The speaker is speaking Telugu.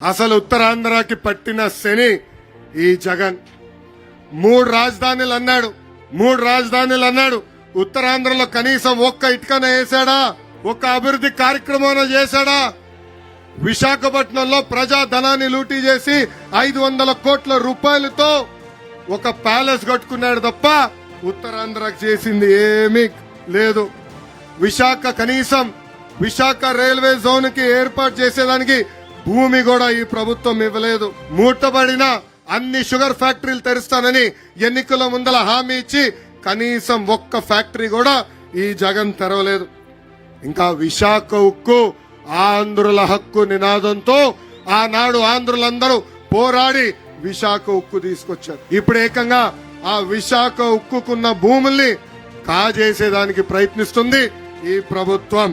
అసలు ఉత్తరాంధ్రకి పట్టిన శని ఈ జగన్. మూడు రాజధానులు అన్నాడు. ఉత్తరాంధ్రలో కనీసం ఒక్క ఇటుకన వేశాడా? ఒక్క అభివృద్ధి కార్యక్రమం చేశాడా? విశాఖపట్నంలో ప్రజా ధనాన్ని లూటీ చేసి 500 కోట్ల రూపాయలతో ఒక ప్యాలెస్ కట్టుకున్నాడు తప్ప ఉత్తరాంధ్రకు చేసింది ఏమీ లేదు. కనీసం విశాఖ రైల్వే జోన్ కి ఏర్పాటు చేసేదానికి భూమి కూడా ఈ ప్రభుత్వం ఇవ్వలేదు. మూటబడిన అన్ని షుగర్ ఫ్యాక్టరీలు తెరుస్తానని ఎన్నికల ముందల హామీ ఇచ్చి కనీసం ఒక్క ఫ్యాక్టరీ కూడా ఈ జగన్ తెరవలేదు. ఇంకా విశాఖ ఉక్కు ఆంధ్రుల హక్కు నినాదంతో ఆనాడు ఆంధ్రులందరూ పోరాడి విశాఖ ఉక్కు తీసుకొచ్చారు. ఇప్పుడు ఏకంగా ఆ విశాఖ ఉక్కుకున్న భూముల్ని కాజేసేదానికి ప్రయత్నిస్తుంది ఈ ప్రభుత్వం.